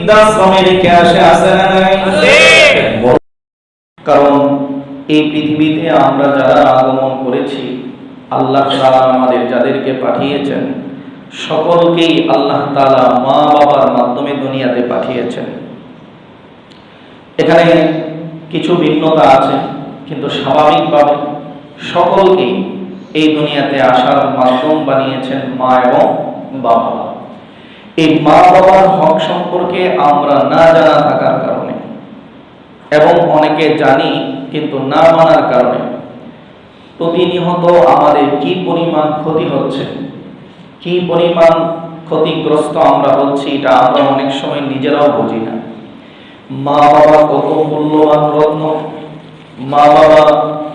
বৃদ্ধাশ্রমে রেখে আসে, আছে না নাই? কারণ এই পৃথিবীতে আমরা যারা আগমন করেছি, আল্লাহ তাআলা আমাদের যাদেরকে পাঠিয়েছেন সকলকেই আল্লাহ তাআলা মা বাবার মাধ্যমে দুনিয়াতে পাঠিয়েছেন। এখানে কিছু ভিন্নতা আছে, কিন্তু স্বাভাবিকভাবে সকলকেই এই দুনিয়াতে আসার মাধ্যম বানিয়েছেন মা এবং বাবা। এই মা বাবার হক সম্পর্কে আমরা না জানা থাকার কারণে এবং অনেকে জানি কিন্তু না মানার কারণে প্রতিনিয়ত আমাদের কি পরিমাণ ক্ষতি হচ্ছে, কি পরিমাণ ক্ষতিগ্রস্ত আমরা হচ্ছি, এটা আমরা অনেক সময় নিজেরাও বুঝি না। মা বাবা কত মূল্যবান রত্ন, মা বাবা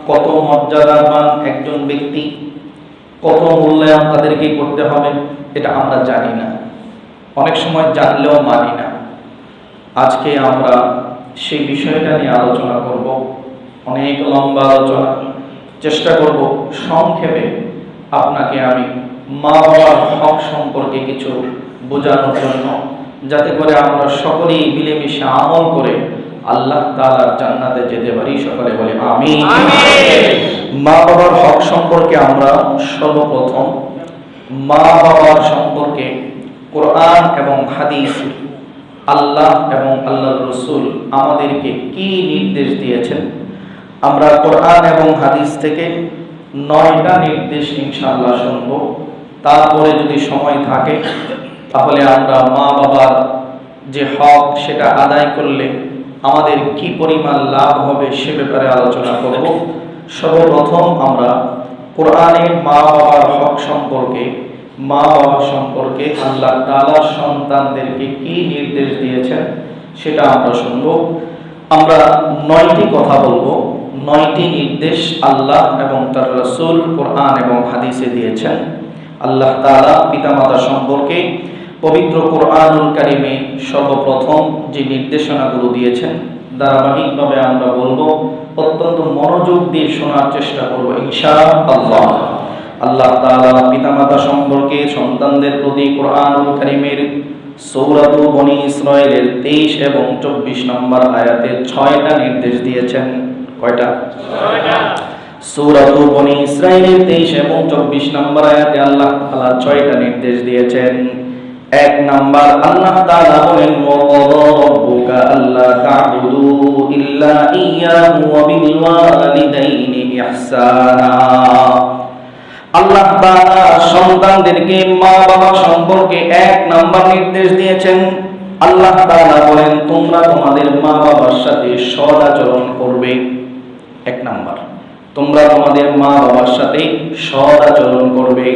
কত মর্যাদাবান একজন ব্যক্তি, কত মূল্যায়ন তাদেরকে করতে হবে, এটা আমরা জানি না, অনেক সময় জানলেও মানি না। আজকে আমরা সেই বিষয়টা নিয়ে আলোচনা করব, অনেক লম্বা আলোচনা, চেষ্টা করব সংক্ষেপে আপনাকে আমি মা বাবার হক সম্পর্কে কিছু বোঝানোর জন্য, যাতে করে আমরা সকলেই মিলেমিশে আমল করে আল্লাহ তাআলার জান্নাতে যেতে পারি। সকলে বলে আমিন। মা বাবার হক সম্পর্কে আমরা সর্বপ্রথম মা বাবার সম্পর্কে কোরআন এবং হাদিস, আল্লাহ এবং আল্লাহর রাসূল আমাদেরকে কি নির্দেশ দিয়েছেন, আমরা কোরআন এবং হাদিস থেকে 9টা নির্দেশ ইনশাআল্লাহ শুনব। তারপরে যদি সময় থাকে তাহলে আমরা মা বাবার যে হক সেটা আদায় করলে আমাদের কি পরিমাণ লাভ হবে সে ব্যাপারে আলোচনা করব। সর্বপ্রথম আমরা কোরআনের মা বাবার হক সম্পর্কে, মা বাবা সম্পর্কে আল্লাহ তাআলা সন্তানদেরকে কি নির্দেশ দিয়েছেন সেটা আমরা শুনব। আমরা 9টি কথা বলবো, 9টি নির্দেশ আল্লাহ এবং তার রাসূল কোরআন এবং হাদিসে দিয়েছেন। আল্লাহ তাআলা পিতামাতা সম্পর্কে পবিত্র কোরআনুল কারীমে সর্বপ্রথম যে নির্দেশনাগুলো দিয়েছেন ধারাবাহিকভাবে আমরা বলবো, অত্যন্ত মনোযোগ দিয়ে শোনার চেষ্টা করব ইনশাআল্লাহ। আল্লাহ তাআলা পিতামাতা সম্পর্কে সন্তানদের প্রতি কোরআনুল কারীমের সূরাতুল বনী ইসরাঈলের 23 এবং 24 নম্বর আয়াতে 6টা নির্দেশ দিয়েছেন। কয়টা? 6টা। সূরাতুল বনী ইসরাঈলের 23 এবং 24 নম্বর আয়াতে আল্লাহ তাআলা 6টা নির্দেশ দিয়েছেন। 1 নাম্বার আল্লাহ তাআলা বলেন, ওয়া রাব্বুকা আল্লা তা'বুদু ইল্লা ইয়্যাহু ওয়া বিল ওয়ালিদাইনি ইহসানা। আল্লাহ তাআলা সন্তানদেরকে মা বাবা সম্পর্কে 1 নাম্বার নির্দেশ দিয়েছেন। আল্লাহ তাআলা বলেন, তোমরা তোমাদের মা বাবার সাথে সৎ আচরণ করবে। 1 নাম্বার, তোমরা তোমাদের মা বাবার সাথে সৎ আচরণ করবে।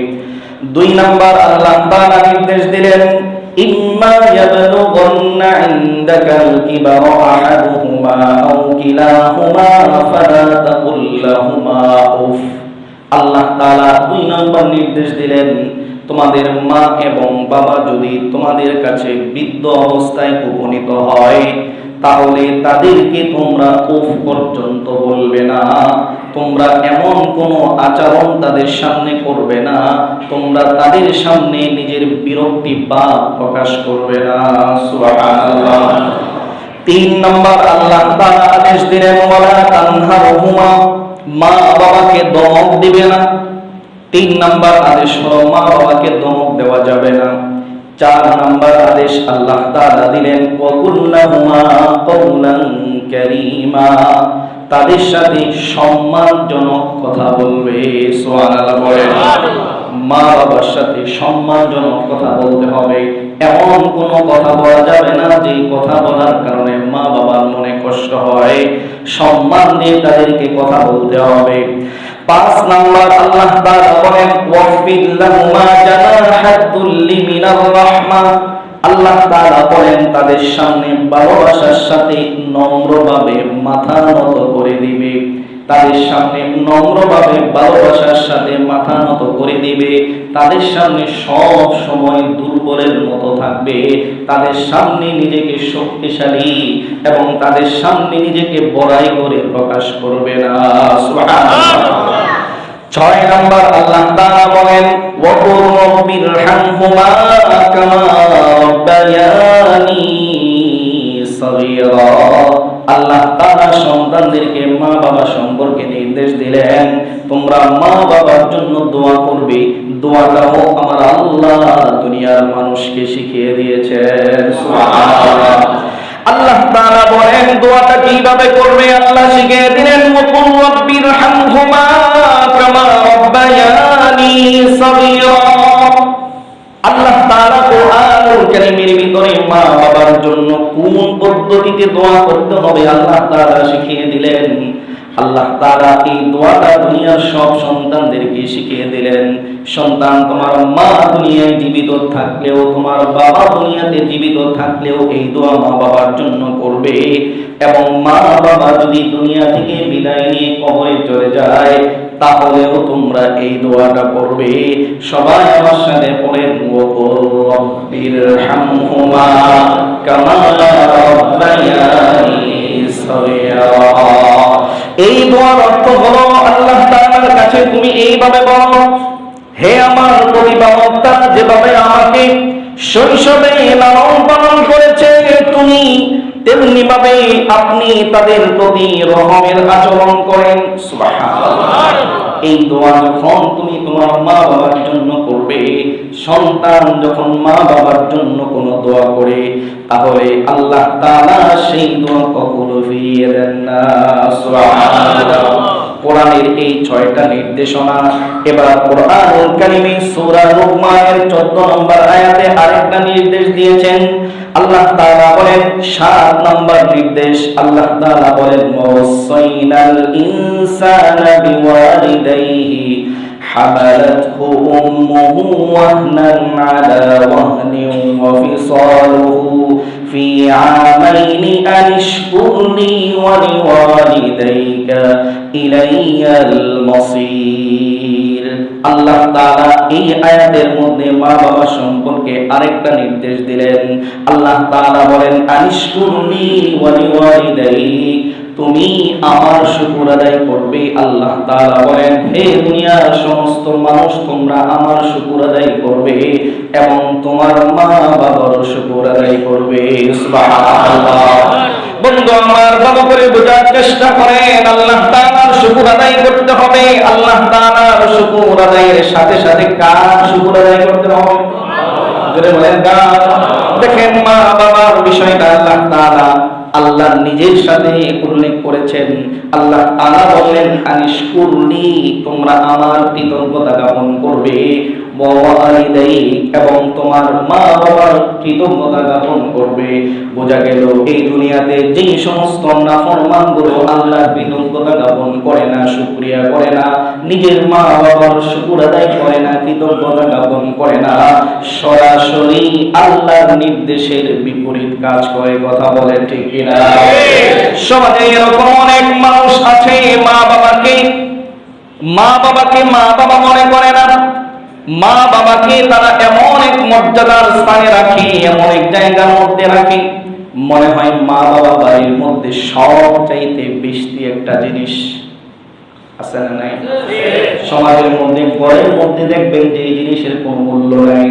2 নাম্বার আল্লাহ তাআলা নির্দেশ দিলেন, ইম্মা ইয়াবলুগান্না ইনদাকাল কিবারা আহাদুহুমা আও কিলাহুমা ফালা তাকুল লাহুমা উফ। আল্লাহ তাআলা 2 নম্বর নির্দেশ দিলেন, তোমাদের মা এবং বাবা যদি তোমাদের কাছে বৃদ্ধ অবস্থায় উপনীত হয় তাহলে তাদেরকে তোমরা উফ পর্যন্ত বলবে না, তোমরা এমন কোনো আচরণ তাদের সামনে করবে না, তোমরা তাদের সামনে নিজের বিরক্তি ভাব প্রকাশ করবে না। সুবহানাল্লাহ। 3 নম্বর আল্লাহ তাআলা আদেশ দিলেন, ওয়ালা তানহারহুমা, মা বাবাকে ধমক দিবে না। 3 নম্বর আদেশ হলো মা বাবাকে ধমক দেওয়া যাবে না। 4 নম্বর আদেশ আল্লাহ তাআলা দিলেন, ওয়াকুল্লাহুমা কওলান কারীমা, তাদের সাথে সম্মানজনক কথা বলবে। সুবহানাল্লাহ বলেন। মা বাবার সাথে সম্মানজনক কথা বলতে হবে, এমন কোনো কথা বলা যাবে না যে কথা বলার কারণে মা বাবার মনে কষ্ট হয়। সম্মান দিয়ে তাদেরকে কথা বলতে হবে। 5 নাম্বার আল্লাহ তাআলা বলেন, ওয়াফিল লাহুমা জানাহাতুল্লি মিনার রাহমা। আল্লাহ তাআলা বলেন, তাদের সামনে ভালোবাসার সাথে নম্রভাবে মাথা নত করে দিবে। তাদের সামনে নম্রভাবে ভালোবাসার সাথে মাথা নত করে দিবে। তাদের সামনে সব সময় দুর্বলের মতো থাকবে। তাদের সামনে নিজেকে শক্তিশালী এবং তাদের সামনে নিজেকে বড়াই করে প্রকাশ করবে না। সুবহানাল্লাহ। 6 নম্বর আল্লাহ তাআলা বলেন, ওয়াকুর রাব্বিরহামহুমা কামা রাব্বায়ানি সগীরা। আল্লাহ তাআলা সন্তানদেরকে মা বাবা সম্পর্কে নির্দেশ দিলেন, তোমরা মা বাবার জন্য দোয়া করবে। দোয়াটাও আমার আল্লাহ দুনিয়ার মানুষকে শিখিয়ে দিয়েছেন। সুবহানাল্লাহ। আল্লাহ তাআলা বলেন দোয়াটা কিভাবে করবে, আল্লাহ শিখিয়ে দিলেন, ওয়াকুল রাব্বিরহামহুমা কামা রাব্বায়ানি সগীরা। আল্লাহ তাআলা কোরআনুল কারীমের ভিতরে মা বাবার জন্য কোন পদ্ধতিতে দোয়া করতে হবে আল্লাহ তাআলা শিখিয়ে দিলেন। আল্লাহ তাআলা এই দোয়াটা দুনিয়ার সব সন্তানদেরকে শিখিয়ে দিলেন। সন্তান, তোমার মা দুনিয়ায় জীবিত থাকলেও, তোমার বাবা দুনিয়াতে জীবিত থাকলেও এই দোয়া মা বাবার জন্য করবে। এবং মা বাবা যদি দুনিয়া থেকে বিদায় নিয়ে কবরে চলে যায় তাহলেও তোমরা এই দোয়াটা করবে। সবাই আমার সাথে পড়েন, ওয়াকুল রাব্বিরহামহুমা কামা রাব্বায়ানি সগীরা। এই দোয়ার অর্থ হলো আল্লাহ তাআলার কাছে তুমি এইভাবে বলো, হে আমার প্রতিপালক, যেভাবে আমাকে শৈশবে লালন পালন করেছে তুমি, তেমনি ভাবে আপনি তাদের প্রতি রহমের আচরণ করেন। সুবহানাল্লাহ। এই দোয়া যখন তুমি তোমার মা বাবার জন্য করবে, সন্তান যখন মা বাবার জন্য কোনো দোয়া করে, তাহলে আল্লাহ তাআলা সেই দোয়া কখনো ফিরিয়ে দেন না। সুবহানাল্লাহ। কোরআনের এই 6টা নির্দেশনা। এবার কোরআনুল কারীমে সূরা লুকমানের 14 নম্বর আয়াতে আরেকটা নির্দেশ দিয়েছেন। আল্লাহ তাআলা বলেন 7 নম্বর নির্দেশ, আল্লাহ তাআলা বলেন, ওয়াসাইনাল ইনসানা বিওয়ালিদাইহি হামালাতহু উম্মুহু ওয়াহনান আলা ওয়াহনিন ওয়া ফিসালুহু ফি আমাইনি আনিশকুরনি ওয়া লিওয়ালিদাইকা ইলাইয়াল মাসীর। আল্লাহ তাআলা এই আয়াতের মধ্যে মা বাবা সম্পর্কে আরেকটা নির্দেশ দিলেন। আল্লাহ তাআলা বলেন, আনিশকুরনি ওয়া লিওয়ালিদাইক, তুমি আমার শুকর আদায় করবে। আল্লাহ তাআলা বলেন, হে দুনিয়ার সমস্ত মানুষ, তোমরা আমার শুকর আদায় করবে এবং তোমার মা বাবার শুকর আদায় করবে। সুবহানাল্লাহ। বন্ধু আমার, ভালো করে বোঝার চেষ্টা করেন, আল্লাহ তাআলার শুকর আদায় করতে হবে। আল্লাহ তাআলার শুকর আদায়ের সাথে সাথে কার শুকর আদায় করতে হবে? জোরে বলেন কার? দেখেন, মা বাবার বিষয়টা আল্লাহ তাআলা আল্লাহ নিজের সাথে উল্লেখ করেছেন। আল্লাহ তাআলা বললেন, আনিশকুরনি, তোমরা আমার কৃতজ্ঞতা জ্ঞাপন করবে, এবং তোমার মা বাবার কৃতজ্ঞতা জ্ঞাপন করবে। বোঝা গেল এই দুনিয়াতে যে সমস্ত নাফরমানগুলো আল্লাহর কৃতজ্ঞতা জ্ঞাপন করে না, শুকরিয়া করে না, নিজের মা বাবার শুকর আদায় করে না, কৃতজ্ঞতা জ্ঞাপন করে না, সরাসরি আল্লাহর নির্দেশের বিপরীত কাজ করে। কথা বলে ঠিক কিনা? সমাজে এরকম অনেক মানুষ আছে, মা বাবাকে মা বাবা মনে করে না। মা বাবাকে তারা এমন এক মর্যাদার স্থানে রাখে, এমন এক জায়গার মধ্যে রাখে, মনে হয় মা বাবা বাড়ির মধ্যে সব চাইতে বেশি একটা জিনিস আছে না নাই? সমাজের মধ্যে, ঘরের মধ্যে দেখবেন যে এই জিনিসের কোনো মূল্য নাই,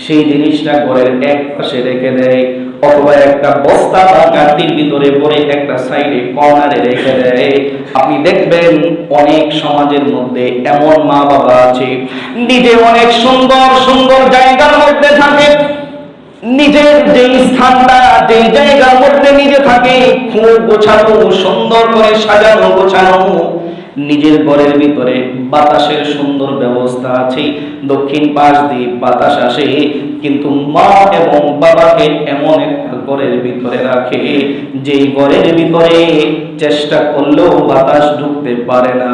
সেই জিনিসটা ঘরের এক পাশে রেখে দেয়, অথবা একটা বস্তা বা গাড়ির ভিতরে পরে একটা সাইডে কর্নারে রেখে দেয়। আপনি দেখবেন অনেক সমাজের মধ্যে এমন মা বাবা আছে, নিজে অনেক সুন্দর সুন্দর জায়গার মধ্যে থাকে, নিজের যে স্থানটা, যে জায়গার মধ্যে নিজে থাকে, খুব গোছানো, সুন্দর করে সাজানো গোছানো, নিজের ঘরের ভিতরে বাতাসের সুন্দর ব্যবস্থা আছে, দক্ষিণ পাশ দিয়ে বাতাস আসে, কিন্তু মা এবং বাবাকে এমন একটা ঘরের ভিতরে রাখে যেই ঘরের ভিতরে চেষ্টা করলেও বাতাস ঢুকতে পারে না।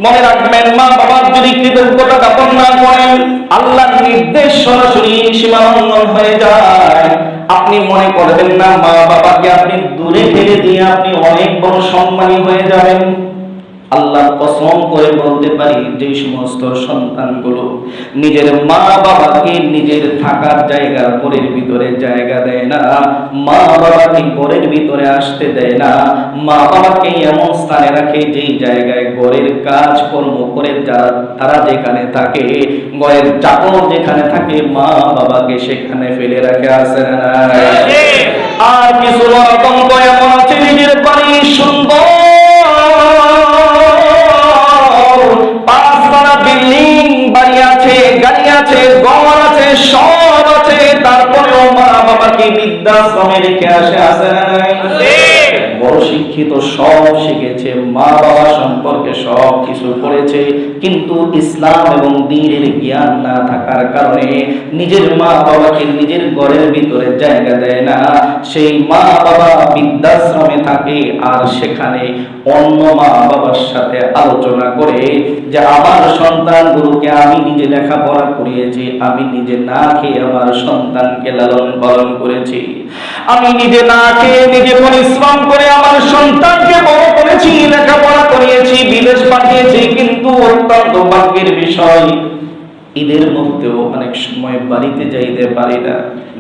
মনে রাখবেন, মা বাবার যদি কৃতজ্ঞতা জ্ঞাপন না করেন, আল্লাহর নির্দেশ সরাসরি সীমালঙ্ঘন হয়ে যায়। আপনি মনে করবেন না মা বাবাকে আপনি দূরে ঠেলে দিয়ে আপনি অনেক বড় সম্মানী হয়ে যাবেন। আল্লাহর কসম করে বলতে পারি, যে সমস্ত সন্তানগুলো নিজের মা বাবাকে নিজের থাকার জায়গার ঘরের ভিতরে জায়গা দেয় না, মা বাবাকে ঘরের ভিতরে আসতে দেয় না, মা বাবাকে এমন স্থানে রাখে যেই জায়গায় ঘরের কাজ কর্ম করে তারা যেখানে থাকে, ঘরের চাকর যেখানে থাকে, মা বাবাকে সেখানে ফেলে রাখে, আছে না? আর কিছু নরকঙ্ক এমন আছে নিজের বাড়ি সুন্দর বিল্ডিং বাড়ি আছে, গাড়ি আছে, ঘর আছে, সব আছে, তারপরেও মা বাবাকে বৃদ্ধাশ্রমে রেখে আসে, আছে না? বড় শিক্ষিত, সব শিখেছে, মা বাবা সম্পর্কে সব কিছু করেছে, কিন্তু ইসলাম এবং দ্বীনের জ্ঞান না থাকার কারণে নিজের মা বাবাকে নিজের ঘরের ভিতরে জায়গা দেয় না। সেই মা বাবা বৃদ্ধাশ্রমে থাকে, আর সেখানে অন্য মা বাবার সাথে আলোচনা করে যে আমার সন্তানগুলোকে আমি নিজে লেখাপড়া করিয়েছি, আমি নিজে না খেয়ে আমার সন্তানকে লালন পালন করেছি, আমি নিজে না খেয়ে নিজে পরিশ্রম করে আমার সন্তানকে বড় করেছি, লেখাপড়া করিয়েছি, বিদেশ পাঠিয়েছি, কিন্তু অত্যন্ত ভাগ্যের বিষয় ঈদের মধ্যেও অনেক সময় বাড়িতে যাইতে পারি না,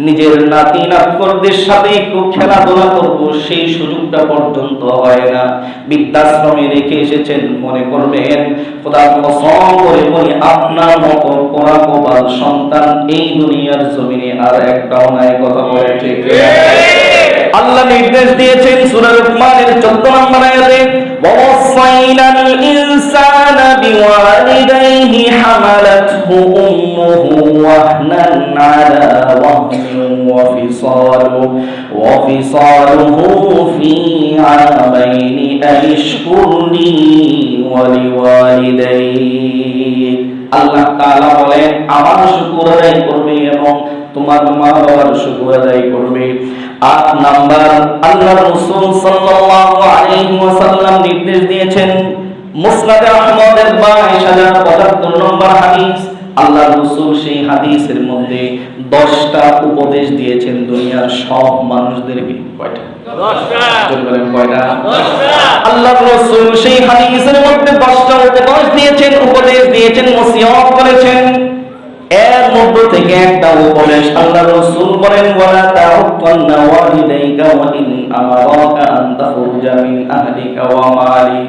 নিজের নাতি নাতকদের সাথে একটু খেলাধুলা করব সেই সুযোগটা পর্যন্ত হয় না। বৃদ্ধাশ্রমে রেখে এসেছেন, মনে করবেন খোদার কসম করে বলি আপনার মতো পোড়াকোবাল সন্তান এই দুনিয়ার জমিনে আর একটাও নাই, কথা বলে ঠিক? আল্লাহ নির্দেশ দিয়েছেন সূরা লুকমানের 14 নম্বর আয়াতে, ওয়াসাইনাল ইনসানা বিওয়ালিদাইহি হামালাতহু উম্মুহু ওয়াহনান আলা ওয়াহনিন ওয়া ফিসালুহু ফি আমাইনি আনিশকুরনি ওয়া লিওয়ালিদাইক। আল্লাহ তাআলা বলেন আমার শুকর আদায় করবে এবং তোমার মা বাবার শুকর আদায় করবে। 8 নাম্বার আল্লাহ রাসূল সাল্লাল্লাহু আলাইহি ওয়াসাল্লাম নির্দেশ দিয়েছেন, মুসনাদ আহমদের 22,075 নম্বর হাদিস, আল্লাহ রাসূল সেই হাদিসের মধ্যে 10টা উপদেশ দিয়েছেন দুনিয়ার সব মানুষদেরকে। কয়টা? 10টা। বলেন কয়টা? 10টা। আল্লাহ রাসূল সেই হাদিসের মধ্যে 10টা উপদেশ দিয়েছেন, ওসিয়ত করেছেন। এর মধ্য থেকে একটা উপদেশ আল্লাহ রাসূল বলেন, ওয়ালা তাউকান্না ওয়ালিদাইকা ওয়া ইন আমারাকা আন তাখরুজা মিন আহলিকা ওয়া মালিক।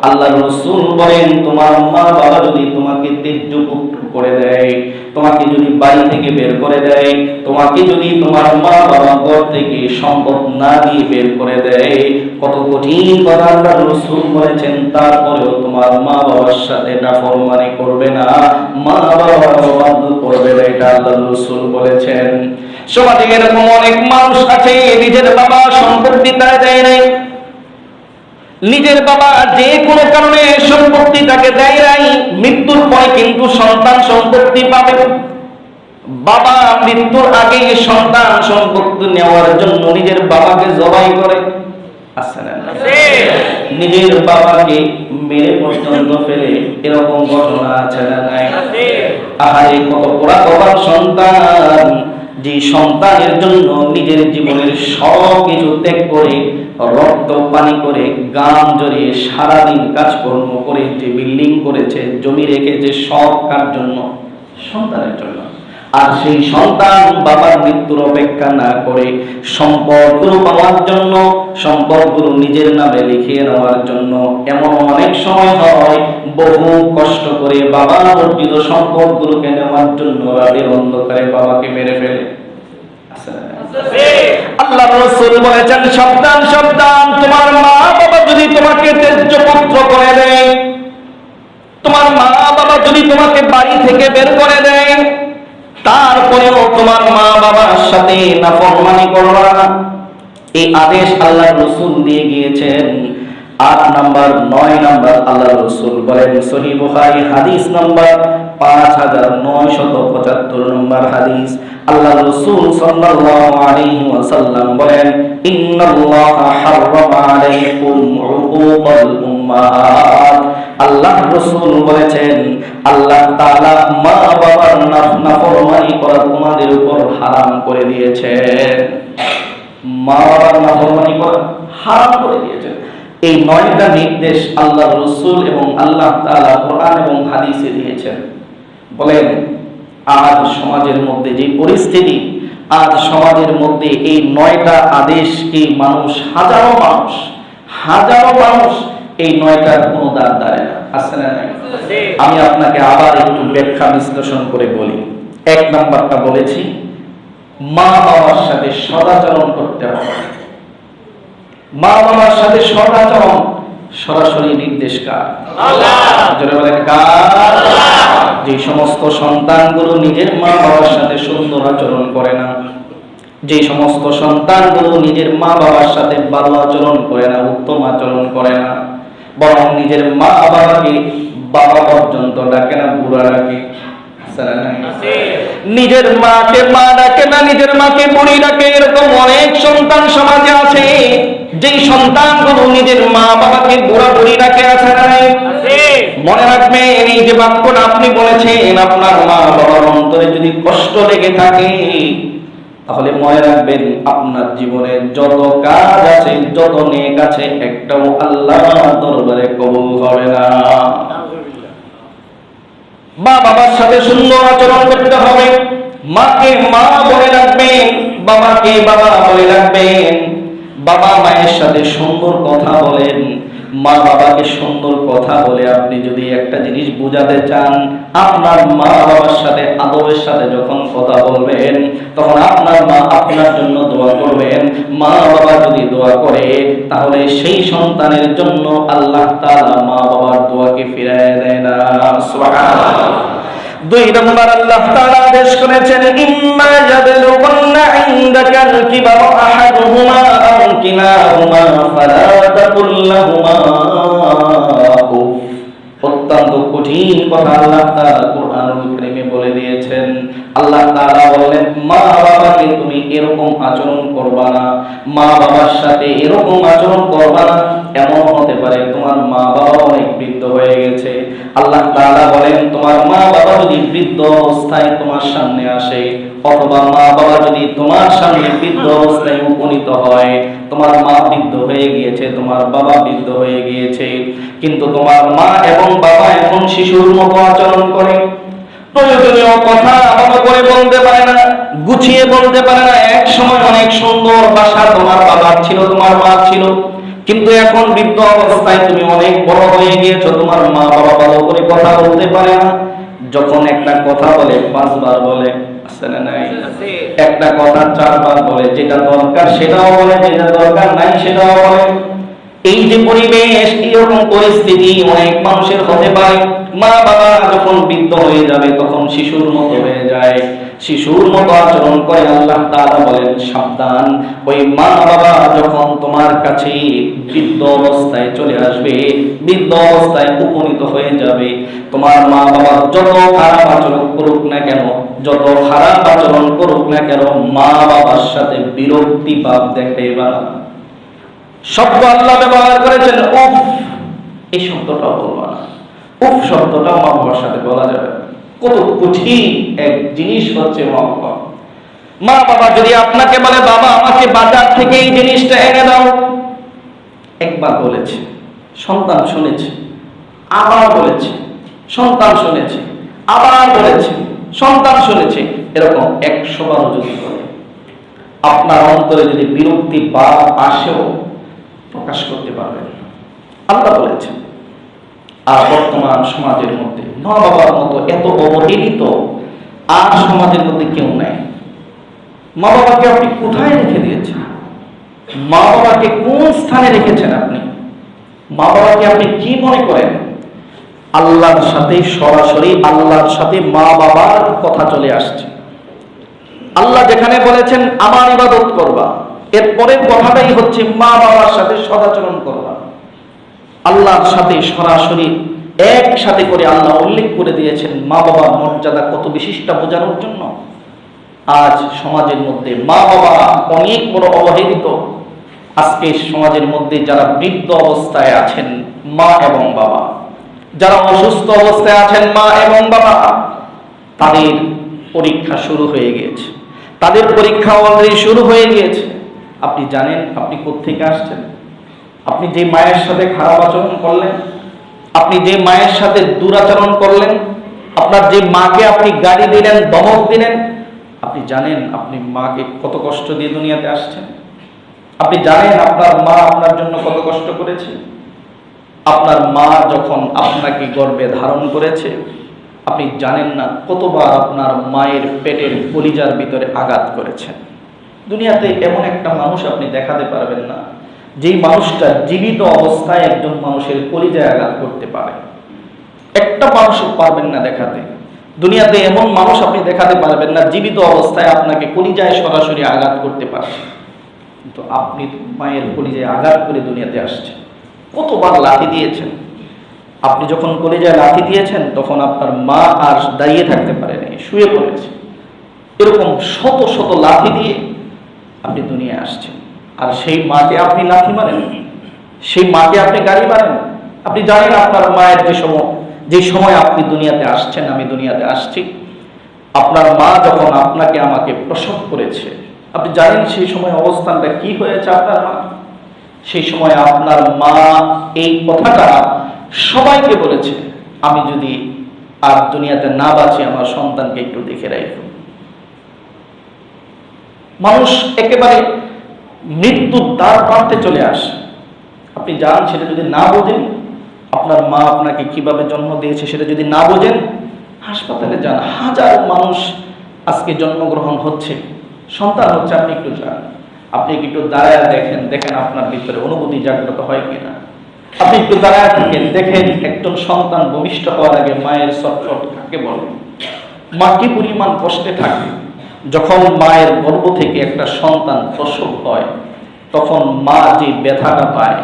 আল্লাহ রাসূল বলেন তোমার মা বাবা যদি তোমাকে ত্যায্যপুত্র করে দেয়, তোমাকে যদি বাড়ি থেকে বের করে দেয়, তোমাকে যদি তোমার মা বাবা ঘর থেকে সম্পদ না দিয়ে বের করে দেয়, কত কঠিন কথা আল্লাহ রাসূল বলেছেন, তারপরেও তোমার মা বাবার সাথে নাফরমানি করবে না, মা বাবার অবাধ্য করবে না, এটা আল্লাহ রাসূল বলেছেন। সমাজে এরকম অনেক মানুষ আছে নিজের বাবা সম্পত্তি তারা দেয় নাই, নিজের বাবা যে কোনো কারণে সম্পত্তি তাকে দেয় নাই, মৃত্যুর পরে কিন্তু সন্তান সম্পত্তি পাবে। বাবা মৃত্যুর আগে সন্তান সম্পত্তি নেওয়ার জন্য নিজের বাবাকে জবাই করে, আছে না? নিজের বাবাকে মেরে পর্যন্ত ফেলে, এরকম ঘটনা আছে না নাই? আহারে কত পোড়া কপাল সন্তান, যে সন্তানের জন্য নিজের জীবনের সব কিছু ত্যাগ করে, রক্ত পানি করে, গাম জড়িয়ে সারাদিন কাজকর্ম করে, যে বিল্ডিং করেছে, জমি রেখেছে, সব কার জন্য? সন্তানের জন্য। আর সেই সন্তান বাবার মৃত্যুর অপেক্ষা না করে সম্পদগুলো পাওয়ার জন্য, সম্পদগুলো নিজের নামে লিখিয়ে নেওয়ার জন্য, এমন অনেক সময় হয় বহু কষ্ট করে বাবা অর্জিত সম্পদগুলোকে নেওয়ার জন্য রাতের অন্ধকারে বাবাকে মেরে ফেলে। আল্লাহ রাসূল বলেছেন, সাবধান সাবধান, তোমার মা বাবা যদি তোমাকে ত্যায্যপুত্র করে দেয়, তোমার মা বাবা যদি তোমাকে বাড়ি থেকে বের করে দেয়, তারপরেও তোমার মা বাবার সাথে নাফরমানি করবা না, এই আদেশ আল্লাহ রাসূল দিয়ে গিয়েছেন। 8 নাম্বার 9 নাম্বার আল্লাহ রাসূল বলেন, সহিহ বুখারী হাদিস নাম্বার 5975 নম্বর হাদিস, আল্লাহ রাসূল সাল্লাল্লাহু আলাইহি ওয়াসাল্লাম বলেন, ইন্নাল্লাহা হারামা আলাইকুম উকুকাল উম্মাহাত। আল্লাহ রাসূল বলেছেন, আল্লাহ তাআলা মা বাবার নাফরমানি করা তোমাদের উপর হারাম করে দিয়েছেন। মা বাবার নাফরমানি করা হারাম করে দিয়েছেন। এই 9টা নির্দেশ আল্লাহ রাসূল এবং আল্লাহ তাআলা কোরআন এবং হাদিসে দিয়েছেন। বলেন আজ সমাজের মধ্যে যে পরিস্থিতি, আজ সমাজের মধ্যে এই 9টা আদেশকে মানুষ হাজারো মানুষ এই 9টার কোনো দাঁড় দেয় না, আছে না নাই? আমি আপনাকে আবার একটু ব্যাখ্যা বিশ্লেষণ করে বলি। 1 নাম্বারটা বলেছি, মা বাবার সাথে সদাচরণ করতে হবে। মা বাবার সাথে সদাচরণ সরাসরি নির্দেশ কার? আল্লাহ। যারা বলেন কার? আল্লাহ। যে সমস্ত সন্তানগুলো নিজের মা বাবার সাথে সুন্দর আচরণ করে না, যে সমস্ত সন্তানগুলো নিজের মা বাবার সাথে ভালো আচরণ করে না, উত্তম আচরণ করে না, বরং নিজের মা বাবাকে বাবা পর্যন্ত ডাকে না, বুড়া ডাকে, নিজের মাকে মা ডাকে না, নিজের মাকে বুড়ি ডাকে, এরকম অনেক সন্তান সমাজে আছে। যেই সন্তানগুলো নিজের মা বাবাকে বুড়া বুড়ি ডাকে, আছে না নাই? মনে রাখবেন, এই যে বাক্যটা আপনি বলেছেন, আপনার মা বাবার অন্তরে যদি কষ্ট লেগে থাকে, তাহলে মনে রাখবেন আপনার জীবনে যত কাজ আছে, যত নেক আছে, একটাও আল্লাহর দরবারে কবুল হবে না। মা বাবার সাথে সুন্দর আচরণ করতে হবে। মাকে মা বলে রাখবেন, বাবাকে বাবা বলে রাখবেন। বাবা মায়ের সাথে সুন্দর কথা বলেন, মা বাবাকে সুন্দর কথা বলে আপনি যদি একটা জিনিস বোঝাতে চান, আপনার মা বাবার সাথে আদবের সাথে যখন কথা বলবেন, তখন আপনার মা আপনার জন্য দোয়া করবেন। মা বাবা যদি দোয়া করে, তাহলে সেই সন্তানের জন্য আল্লাহ তাআলা মা বাবার দোয়াকে ফিরিয়ে দেয় না। সুবহানাল্লাহ। 2 নম্বর আল্লাহ তাআলা আদেশ করেছেন, ইম্মা ইয়াবলুগান্না ইনদাকাল কিবারা আহাদুহুমা আও কিলাহুমা ফালা তাকুল লাহুমা উফ। অত্যন্ত কঠিন কথা আল্লাহ তাআলা কোরআনুল কারীমে বলে দিয়েছেন। আল্লাহ তাআলা বলেন, মা বাবাকে তুমি এরকম আচরণ করবা না, মা বাবার সাথে এরকম আচরণ করবা না। এমন হতে পারে তোমার মা বাবা অনেক বৃদ্ধ হয়ে গেছে। আল্লাহ তাআলা বলেন, তোমার মা বাবা যদি বৃদ্ধ অবস্থায় তোমার সামনে আসে, অথবা মা বাবা যদি তোমার সামনে বৃদ্ধ অবস্থায় উপনীত হয়, তোমার মা বৃদ্ধ হয়ে গিয়েছে, তোমার বাবা বৃদ্ধ হয়ে গিয়েছে, কিন্তু তোমার মা এবং বাবা এখন শিশুর মতো আচরণ করে, প্রয়োজনীয় কথা ভালো করে বলতে পারে না, গুছিয়ে বলতে পারে না। এক সময় অনেক সুন্দর ভাষা তোমার বাবার ছিল, তোমার মা ছিল, কিন্তু এখন বৃদ্ধ অবস্থায় তুমি অনেক বড় হয়ে গিয়েছো, তোমার মা বাবা ভালো করে কথা বলতে পারে না। যখন একটা কথা বলে 5 বার বলে, আছে না নাই? একটা কথা 4 বার বলে, যেটা দরকার সেটাও বলে, যেটা দরকার নাই সেটাও বলে। এই যে পরিবেশ, এরকম পরিস্থিতি অনেক মানুষের হতে পারে। মা বাবা যখন বৃদ্ধ হয়ে যাবে, তখন শিশুর মতো হয়ে যায়, শিশুর মতো আচরণ করে। আল্লাহ তাআলা বলেন, সাবধান, ওই মা বাবা যখন তোমার কাছে বৃদ্ধ অবস্থায় চলে আসবে, বৃদ্ধ অবস্থায় উপনীত হয়ে যাবে, তোমার মা বাবা যত খারাপ আচরণ করুক না কেন, যত খারাপ আচরণ করুক না কেন, মা বাবার সাথে বিরক্তি ভাব দেখাইবা না। শব্দ আল্লাহ ব্যবহার করেছেন উফ, এই শব্দটা বলবা না। উফ শব্দটা মা বাবার সাথে বলা যাবে। কত কঠিন এক জিনিস হচ্ছে মা বাবা। মা বাবা যদি আপনাকে বলে, বাবা আমাকে বাজার থেকে এই জিনিসটা এনে দাও, একবার বলেছে, সন্তান শুনেছে, আবার বলেছে, সন্তান শুনেছে, আবার বলেছে, সন্তান শুনেছে, এরকম 100 বারও যদি বলে, আপনার অন্তরে যদি বিরক্তি ভাব আসেও প্রকাশ করতে পারবেন। আল্লাহ বলেছেন। আর বর্তমান সমাজের মধ্যে মা বাবার মতো এত অবহেলিত আর সমাজের মধ্যে কেউ নাই। মা বাবাকে আপনি কোথায় রেখে দিয়েছেন? মা বাবাকে কোন স্থানে রেখেছেন আপনি? মা বাবাকে আপনি কি মনে করেন? আল্লাহর সাথে সরাসরি আল্লাহর সাথে মা বাবার কথা চলে আসছে। আল্লাহ যেখানে বলেছেন আমার ইবাদত করবা, এর পরের কথাটাই হচ্ছে মা বাবার সাথে সদাচরণ করবা। আল্লাহর সাথে সরাসরি একসাথে করে আল্লাহ উল্লেখ করে দিয়েছেন মা বাবার মর্যাদা কত বিশিষ্ট বোঝানোর জন্য। আজ সমাজের মধ্যে মা বাবা অনেক বড় অবহেলিত। আজকে সমাজের মধ্যে যারা বৃদ্ধ অবস্থায় আছেন মা এবং বাবা, যারা অসুস্থ অবস্থায় আছেন মা এবং বাবা, তাদের পরীক্ষা শুরু হয়ে গিয়েছে, তাদের পরীক্ষা অলরেডি শুরু হয়ে গিয়েছে। আপনি জানেন আপনি কোত্থেকে আসছেন? আপনি যে মায়ের সাথে খারাপ আচরণ করলেন, আপনি যে মায়ের সাথে দুরাচরণ করলেন, আপনার যে মাকে আপনি গালি দিলেন, ধমক দিলেন, আপনি জানেন আপনি মাকে কত কষ্ট দিয়ে দুনিয়াতে আসছেন? আপনি জানেন আপনার মা আপনার জন্য কত কষ্ট করেছে? আপনার মা যখন আপনাকে গর্ভে ধারণ করেছে, আপনি জানেন না কতবার আপনার মায়ের পেটের কলিজার ভিতরে আঘাত করেছেন। দুনিয়াতে এমন একটা মানুষ আপনি দেখাতে পারবেন না যেই মানুষটা জীবিত অবস্থায় একজন মানুষের কলিজায় আঘাত করতে পারে। একটা মানুষও পারবেন না দেখাতে। দুনিয়াতে এমন মানুষ আপনি দেখাতে পারবেন না জীবিত অবস্থায় আপনাকে কলিজায় সরাসরি আঘাত করতে পারে। কিন্তু আপনি মায়ের কলিজায় আঘাত করে দুনিয়াতে আসছেন। কতবার লাথি দিয়েছেন? আপনি যখন কলিজায় লাথি দিয়েছেন তখন আপনার মা আর দাঁড়িয়ে থাকতে পারেনি, শুয়ে পড়েছে। এরকম শত শত লাথি দিয়ে আপনি দুনিয়ায় আসছেন। আর সেই মাকে আপনি লাথি মারেন, সেই মাকে আপনি গালি মারেন। আপনি জানেন আপনার মায়ের যে সময় আপনি দুনিয়াতে আসছেন, আমি দুনিয়াতে আসছি, আপনার মা যখন আপনাকে আমাকে প্রসব করেছে, আপনি জানেন সেই সময় অবস্থানটা কি হয়েছে আপনার মা। সেই সময় আপনার মা এই কথাটা সবাইকে বলেছে, আমি যদি আর দুনিয়াতে না বাঁচি আমার সন্তানকে একটু দেখে রাখব। মানুষ একেবারে মৃত্যুর দ্বার প্রান্তে চলে আসে। আপনি যান, সেটা যদি না বোঝেন, আপনার মা আপনাকে কিভাবে জন্ম দিয়েছে সেটা যদি না বোঝেন, হাসপাতালে যান। হাজার মানুষ আজকে জন্মগ্রহণ হচ্ছে, সন্তান হচ্ছে, আপনি একটু যান, আপনি একটু দাঁড়ায় দেখেন আপনার ভিতরে অনুভূতি জাগ্রত হয় কিনা। আপনি একটু দাঁড়ায় থাকেন, দেখেন একজন সন্তান ভূমিষ্ঠ হওয়ার আগে মায়ের ছটফট কাকে বলে, মা কি পরিমাণ কষ্টে থাকে। যখন মায়ের গর্ভ থেকে একটা সন্তান প্রসব হয়, তখন মা যে ব্যথাটা পায়,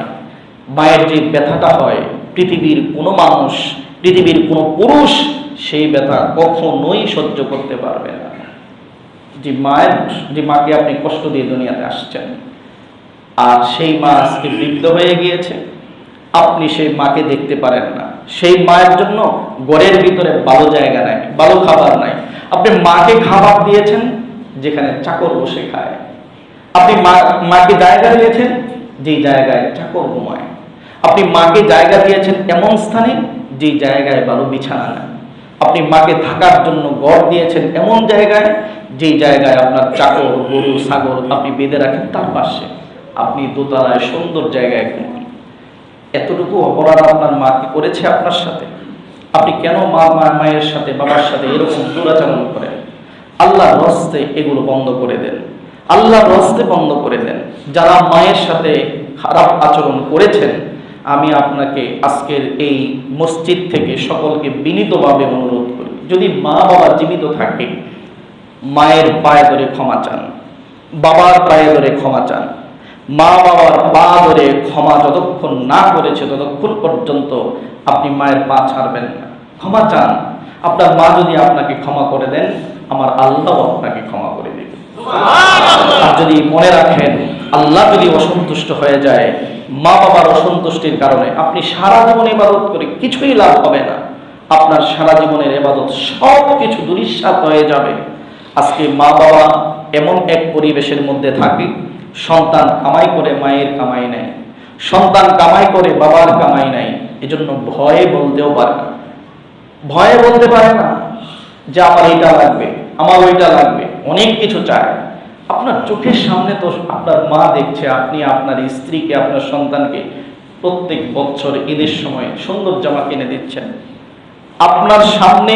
মায়ের যে ব্যথাটা হয়, পৃথিবীর কোনো মানুষ, পৃথিবীর কোনো পুরুষ সেই ব্যথা কখনোই সহ্য করতে পারবে না। যে মাকে আপনি কষ্ট দিয়ে দুনিয়াতে আসছেন, আর সেই মা আজকে বৃদ্ধ হয়ে গিয়েছে, আপনি সেই মাকে দেখতে পারেন না। সেই মায়ের জন্য ঘরের ভিতরে ভালো জায়গা নাই, ভালো খাবার নাই। আপনি মাকে খাবার দিয়েছেন যেখানে চাকর বসে খায়। আপনি মাকে জায়গা দিয়েছেন যেই জায়গায় চাকর ঘুমায়। আপনি মাকে জায়গা দিয়েছেন এমন স্থানে যে জায়গায় ভালো বিছানা নেই। আপনি মাকে থাকার জন্য ঘর দিয়েছেন এমন জায়গায় যেই জায়গায় আপনার চাকর, গরু, ছাগল আপনি বেঁধে রাখেন তার পাশে। আপনি দোতলায় সুন্দর জায়গায় ঘুমান। এতটুকু অপরাধ আপনার মাকে করেছে আপনার সাথে। আপনি কেন মায়ের সাথে, বাবার সাথে এরকম দুরাচরণ করেন? আল্লাহর রাস্তে এগুলো বন্ধ করে দেন, আল্লাহর রাস্তে বন্ধ করে দেন। যারা মায়ের সাথে খারাপ আচরণ করেছেন, আমি আপনাকে আজকের এই মসজিদ থেকে সকলকে বিনীতভাবে অনুরোধ করি, যদি মা বাবা জীবিত থাকে, মায়ের পায়ে ধরে ক্ষমা চান, বাবার পায়ে ধরে ক্ষমা চান। মা বাবার পা ধরে ক্ষমা যতক্ষণ না করেছে ততক্ষণ পর্যন্ত আপনি মায়ের পা ছাড়বেন না। ক্ষমা চান। আপনার মা যদি আপনাকে ক্ষমা করে দেন, আমার আল্লাহ আপনাকে ক্ষমা করে দেবে। আর যদি মনে রাখেন, আল্লাহ যদি অসন্তুষ্ট হয়ে যায়, মা বাবার অসন্তুষ্টির কারণে আপনি সারা জীবন ইবাদত করে কিছুই লাভ হবে না। আপনার সারা জীবনের ইবাদত সব কিছু দুলিশ্বাত হয়ে যাবে। আজকে মা বাবা এমন এক পরিবেশের মধ্যে থাকে, সন্তান কামাই করে মায়ের কামাই নাই, সন্তান কামাই করে বাবার কামাই নাই। এজন্য ভয়ে বলতেও পারে না, ভয়ে বলতে পারে না যে আমার এইটা লাগবে, আমার ওইটা লাগবে, অনেক কিছু চায়। আপনার চোখের সামনে তো আপনার মা দেখছে, আপনি আপনার স্ত্রীকে, আপনার সন্তানকে প্রত্যেক বছর ঈদের সময় সুন্দর জামা কিনে দিচ্ছেন। আপনার সামনে,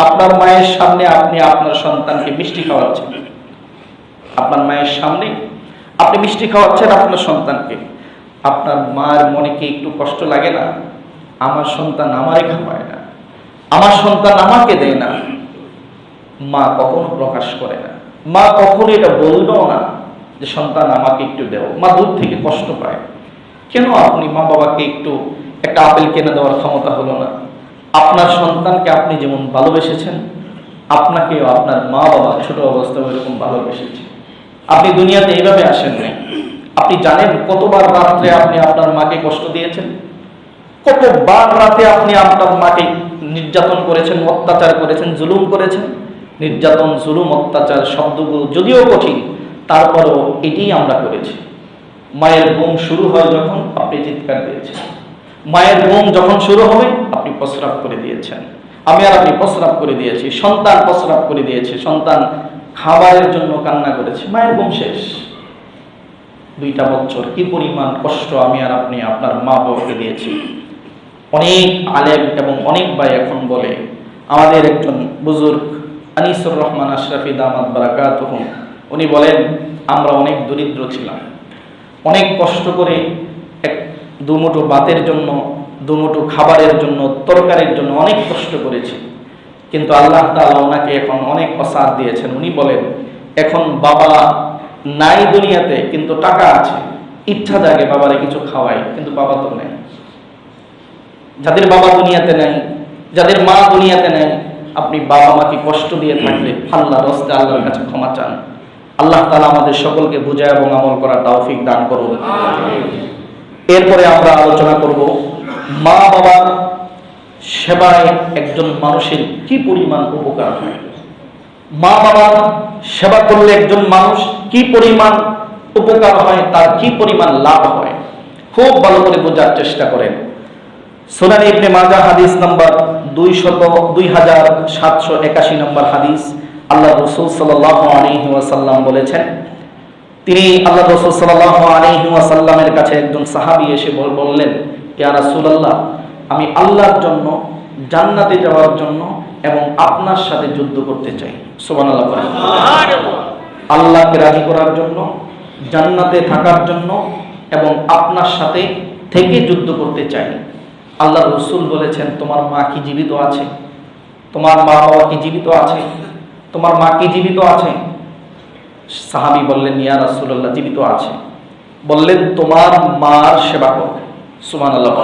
আপনার মায়ের সামনে আপনি আপনার সন্তানকে মিষ্টি খাওয়াচ্ছেন। আপনার মায়ের সামনে আপনি মিষ্টি খাওয়াচ্ছেন আপনার সন্তানকে। আপনার মার মনে কি একটু কষ্ট লাগে না? আমার সন্তান আমারে খাওয়ায় না, আমার সন্তান আমাকে দেয় না। মা কখনো প্রকাশ করে না, মা কখনো এটা বললো না যে সন্তান আমাকে একটু দেও। মা দূর থেকে কষ্ট পায়। কেন আপনি মা বাবাকে একটু একটা আপেল কিনে দেওয়ার ক্ষমতা হলো না? আপনার সন্তানকে আপনি যেমন ভালোবেসেছেন, আপনাকেও আপনার মা বাবা ছোট অবস্থায় ওইরকম ভালোবেসেছে। আপনি দুনিয়াতে এইভাবে আসেন নাই। আপনি জানেন কতবার রাত্রে আপনি আপনার মাকে কষ্ট দিয়েছেন, কতবার রাতে আপনি আপনার মাকে নির্যাতন করেছেন, অত্যাচার করেছেন, জুলুম করেছেন। নির্যাতন, জুলুম, অত্যাচার শব্দগুলো যদিও কঠিন, তারপরও এটাই আমরা করেছি। মায়ের ঘুম শুরু হয় যখন আপনি চিৎকার দিয়েছেন, মায়ের ঘুম যখন শুরু হবে আপনি প্রস্রাব করে দিয়েছেন, আমি আর আপনি প্রস্রাব করে দিয়েছি, সন্তান প্রস্রাব করে দিয়েছে, সন্তান খাবারের জন্য কান্না করেছে, মায়ের ঘুম শেষ। 2টা বছর কি পরিমাণ কষ্ট আমি আর আপনি আপনার মা বাবাকে দিয়েছি। অনেক আলেম এবং অনেক ভাই এখন বলে, আমাদের একজন বুজুর্গ আনিসুর রহমান আশরাফি দামাত বারাকাতুহু, উনি বলেন আমরা অনেক দরিদ্র ছিলাম, অনেক কষ্ট করে দুমুঠো ভাতের জন্য, দুমুঠো খাবারের জন্য, তরকারির জন্য অনেক কষ্ট করেছি, কিন্তু আল্লাহ তাআলা ওনাকে এখন অনেক অসাদ দিয়েছেন। উনি বলেন এখন বাবা নাই দুনিয়াতে, কিন্তু টাকা আছে, ইচ্ছা জাগে বাবারে কিছু খাওয়াই, কিন্তু বাবা তো নেই। যাদের বাবা দুনিয়াতে নেই, যাদের মা দুনিয়াতে নেই, আপনি বাবা মাকে কষ্ট দিয়ে থাকলে আল্লাহর রাস্তায় আল্লাহর কাছে ক্ষমা চান। আল্লাহ তাআলা আমাদের সকলকে বুঝায় এবং আমল করার তৌফিক দান করুন। এরপরে আমরা আলোচনা করব মা বাবার সেবায় একজন মানুষের কি পরিমাণ উপকার হয়, মা বাবার সেবা করলে একজন মানুষ কি পরিমাণ উপকার হয়, তার কি পরিমাণ লাভ হয়, খুব ভালো করে বোঝার চেষ্টা করেন। সুনান ইবনে মাজাহ হাদিস নাম্বার 2781 নম্বর হাদিস, আল্লাহ রাসূল সাল্লাল্লাহু আলাইহি ওয়াসাল্লাম বলেছেন, তিনি আল্লাহ রাসূল সাল্লাল্লাহু আলাইহি ওয়াসাল্লামের কাছে একজন সাহাবী এসে বললেন, ইয়া রাসূলুল্লাহ, আমি আল্লাহর জন্য, জান্নাতে যাওয়ার জন্য এবং আপনার সাথে যুদ্ধ করতে চাই। সুবহানাল্লাহ। আল্লাহকে রাজি করার জন্য, জান্নাতে থাকার জন্য এবং আপনার সাথে থেকে যুদ্ধ করতে চাই। আল্লাহ রাসূল বলেছেন, তোমার মা কি জীবিত আছে? তোমার মা বাবা কি জীবিত আছে? তোমার মা কি জীবিত আছে? সাহাবী বললেন, ইয়া রাসূলুল্লাহ, জীবিত আছে। বললেন, তোমার মার সেবা করো। সুবহানাল্লাহ।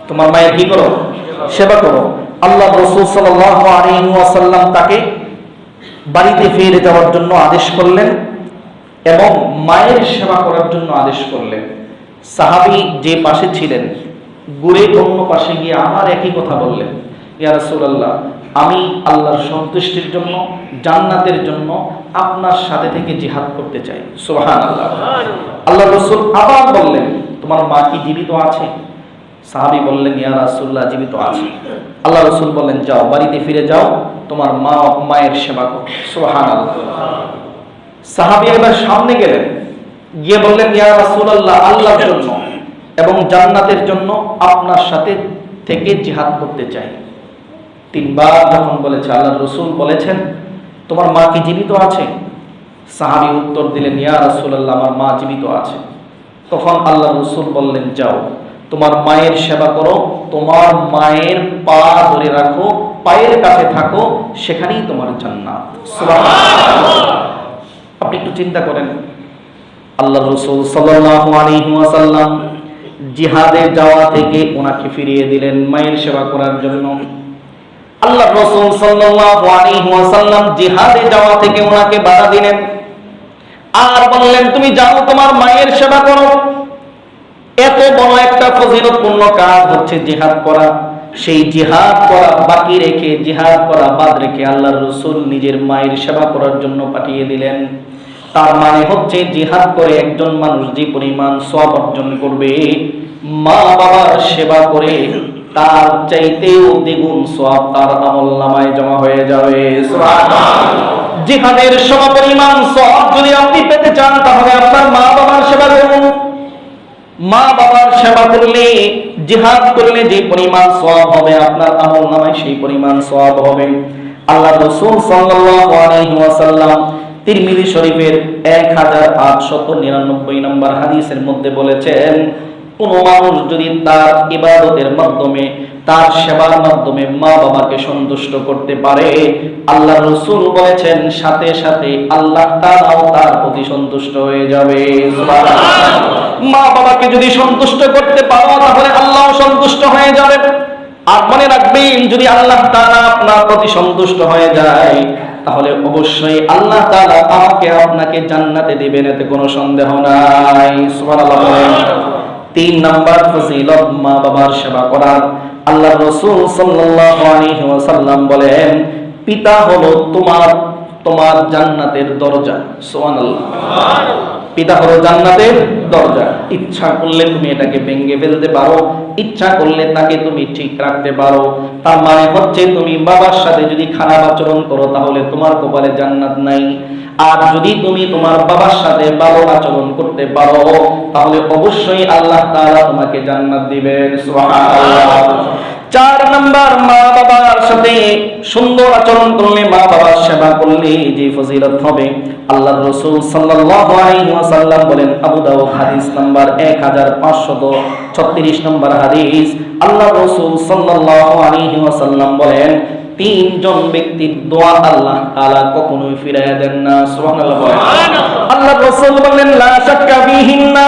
তোমার মায়ের কি করো? সেবা করো। আল্লাহ রাসূল সাল্লাল্লাহু আলাইহি ওয়াসাল্লাম তাকে বাড়িতে ফিরে যাওয়ার জন্য আদেশ করলেন এবং মায়ের সেবা করার জন্য আদেশ করলেন। সাহাবী যে পাশে ছিলেন ঘুরে অন্য পাশে গিয়ে আমার একই কথা বললেন, ইয়া রাসূলুল্লাহ, আমি আল্লাহর সন্তুষ্টির জন্য, জান্নাতের জন্য আপনার সাথে থেকে জিহাদ করতে চাই। সুবহানাল্লাহ। আল্লাহ রাসূল আবার বললেন, তোমার মা কি জীবিত আছে? সাহাবী বললেন, ইয়া রাসূলুল্লাহ, জীবিত আছে। আল্লাহ রাসূল বললেন, যাও, বাড়িতে ফিরে যাও, তোমার মায়ের সেবা করো। সুবহানাল্লাহ। সাহাবী এবার সামনে গেলেন, গিয়ে বললেন, ইয়া রাসূলুল্লাহ, আল্লাহর জন্য এবং জান্নাতের জন্য আপনার সাথে থেকে জিহাদ করতে চাই। 3 বার যখন বলেছে, আল্লাহ রাসূল বলেছেন, তোমার মা কি জীবিত আছে? সাহাবী উত্তর দিলেন, ইয়া রাসূলুল্লাহ, আমার মা জীবিত আছে। তখন আল্লাহ রাসূল বললেন, যাও, তোমার মায়ের সেবা করো, তোমার মায়ের পা ধরে রাখো, পায়ের কাছে থাকো, সেখানেই তোমার জান্নাত। সুবহানাল্লাহ। আপনি একটু চিন্তা করেন, আল্লাহ রাসূল সাল্লাল্লাহু আলাইহি ওয়াসাল্লাম জিহাদে যাওয়া থেকে ওনাকে ফিরিয়ে দিলেন মায়ের সেবা করার জন্য। আল্লাহ রাসূল সাল্লাল্লাহু আলাইহি ওয়াসাল্লাম জিহাদে যাওয়া থেকে ওনাকে বাধা দিলেন আর বললেন, তুমি যাও, তোমার মায়ের সেবা করো। এত বড় একটা ফজিলতপূর্ণ কাজ হচ্ছে জিহাদ করা। সেই জিহাদ করা বাকি রেখে, জিহাদ করা বাদ রেখে আল্লাহর রাসূল নিজের মায়ের সেবা করার জন্য পাঠিয়ে দিলেন। তার মানে হচ্ছে জিহাদ করে একজন মানুষ যে পরিমাণ সওয়াব অর্জন করবে, মা বাবার সেবা করে তার চাইতেও দ্বিগুণ সওয়াব তার আমলনামায় জমা হয়ে যাবে। সুবহানাল্লাহ। জিহাদের সমপরিমাণ সওয়াব যদি আপনি পেতে চান, তাহলে আপনার মা বাবার সেবা করুন। মা বাবার সেবা করলে, জিহাদ করলে যে পরিমাণ সওয়াব হবে, আপনার আমলনামায় সেই পরিমাণ সওয়াব হবে। আল্লাহ রাসূল সাল্লাল্লাহু আলাইহি ওয়াসাল্লাম তিরমিজি শরীফের 1899 নম্বর হাদিসের মধ্যে বলেছেন, কোন মানুষ যদি তার ইবাদতের মাধ্যমে, তার সেবার মাধ্যমে মা বাবাকে সন্তুষ্ট করতে পারে, আল্লাহ রাসূল বলেছেন সাথে সাথে আল্লাহ তাআলাও তার প্রতি সন্তুষ্ট হয়ে যাবে। সুবহানাল্লাহ। মা বাবাকে যদি সন্তুষ্ট করতে পারো, তাহলে আল্লাহও সন্তুষ্ট হয়ে যাবে। আর মনে রাখবেন, যদি আল্লাহ তাআলা আপনার প্রতি সন্তুষ্ট হয়ে যায়, তাহলে অবশ্যই আল্লাহ তাআলা আমাকে আপনাকে জান্নাতে দিবেন, এতে কোনো সন্দেহ নাই। সুবহানাল্লাহ। 3 নাম্বার ফজিলত মা বাবার সেবা করার। আল্লাহ রাসূল সাল্লাল্লাহু আলাইহি ওয়াসাল্লাম বলেন, পিতা হলো তোমার জান্নাতের দরজা। সুবহানাল্লাহ। পিতা হলো জান্নাতের দরজা। ইচ্ছা করলে তুমি এটাকে ভেঙে ফেলতে পারো, ইচ্ছা করলে তাকে তুমি ঠিক রাখতে পারো। তার মানে হচ্ছে তুমি বাবার সাথে যদি খারাপ আচরণ করো তাহলে তোমার কপালে জান্নাত নাই, আর যদি তুমি তোমার বাবার সাথে ভালো আচরণ করতে পারো তাহলে অবশ্যই আল্লাহ তাআলা তোমাকে জান্নাত দিবেন। সুবহানাল্লাহ। 4 নাম্বার, মা বাবার সাথে সুন্দর আচরণ করলে, মা বাবার সেবা করলে যে ফজিলত হবে, আল্লাহর রাসূল সাল্লাল্লাহু আলাইহি ওয়াসাল্লাম বলেন, আবু দাউদ হাদিস নাম্বার 1536 নম্বর হাদিস, আল্লাহর রাসূল সাল্লাল্লাহু আলাইহি ওয়াসাল্লাম বলেন, 3 জন ব্যক্তির দোয়া আল্লাহ তাআলা কখনোই ফিরাইয়া দেন না। সুবহানাল্লাহ। আল্লাহর রাসূল বলেন, লা শাক্কা ফীহিন্না,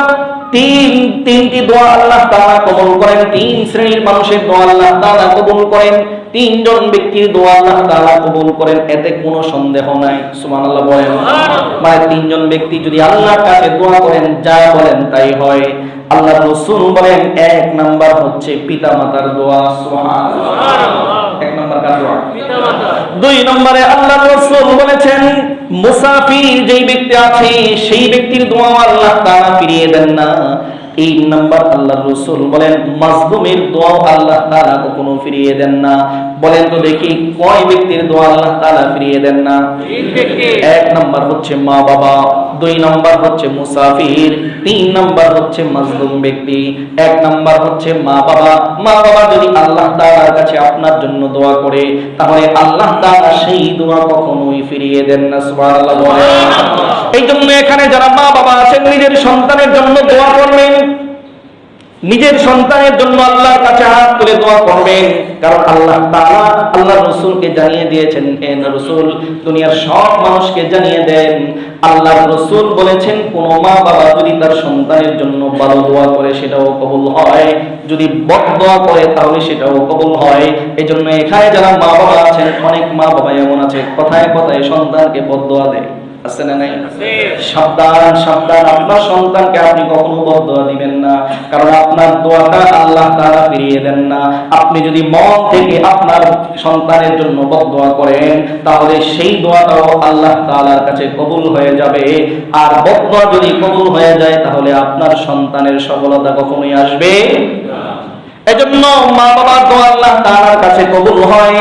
তিনটি দোয়া আল্লাহ তাআলা কবুল করেন, 3 শ্রেণীর মানুষের দোয়া আল্লাহ তাআলা কবুল করেন, 3 জন ব্যক্তির দোয়া আল্লাহ তাআলা কবুল করেন, এতে কোনো সন্দেহ নাই। সুবহানাল্লাহ বলেন। মানে 3 জন ব্যক্তি যদি আল্লাহর কাছে দোয়া করেন, যা বলেন তাই হয়। আল্লাহর রাসূল বলেন, 1 নাম্বার হচ্ছে পিতামাতার দোয়া। সুবহানাল্লাহ। 1 নাম্বার কার দোয়া? পিতামাতা। 2 নম্বরে আল্লাহর রাসূল বলেছেন, মুসাফির যেই ব্যক্তি আছে সেই ব্যক্তির দোয়া আল্লাহ তাআলা ফিরিয়ে দেন না। 3 নাম্বার আল্লাহর রাসূল বলেন, মাজলুমের দোয়া আল্লাহ তাআলা কখনো ফিরিয়ে দেন না। বলেন তো দেখি কয় ব্যক্তির দোয়া আল্লাহ তাআলা ফিরিয়ে দেন না? 3 ব্যক্তি। 1 নাম্বার হচ্ছে মা বাবা, 2 নাম্বার হচ্ছে মুসাফির, 3 নাম্বার হচ্ছে মাজলুম ব্যক্তি। 1 নাম্বার হচ্ছে মা বাবা। মা বাবা যদি আল্লাহ তাআলার কাছে আপনার জন্য দোয়া করে তাহলে আল্লাহ তাআলা সেই দোয়া কখনোই ফিরিয়ে দেন না। সুবহানাল্লাহ বলেন। এই জন্য এখানে যারা মা বাবা আছেন নিজের সন্তানের জন্য দোয়া করবেন, নিজের সন্তানের জন্য আল্লাহর কাছে হাত তুলে দোয়া করবেন, কারণ আল্লাহ তাআলা আল্লাহর রাসূলকে জানিয়ে দিয়েছেন, হে রাসূল দুনিয়ার সব মানুষকে জানিয়ে দেন, আল্লাহর রাসূল বলেছেন কোন মা বাবা যদি তার সন্তানের জন্য ভালো দোয়া করে সেটাও কবুল হয়, যদি বদদোয়া করে তাহলে সেটাও কবুল হয়। এজন্য এখানে যারা মা বাবা আছেন, অনেক মা বাবা এমন আছে কথায় কথায় সন্তানকে বদদোয়া দেয়, আছে না নাই? সাবধান সাবধান, আপনার সন্তানকে আপনি কখনো বদদোয়া দিবেন না, কারণ আপনার দোয়াটা আল্লাহ তাআলা ফিরিয়ে দেন না। আপনি যদি মন থেকে আপনার সন্তানের জন্য বদদোয়া করেন তাহলে সেই দোয়াটাও আল্লাহ তাআলার কাছে কবুল হয়ে যাবে, আর বদদোয়া যদি কবুল হয়ে যায় তাহলে আপনার সন্তানের সফলতা কখনোই আসবে না। এজন্য মা বাবার দোয়া আল্লাহ তাআলার কাছে কবুল হয়।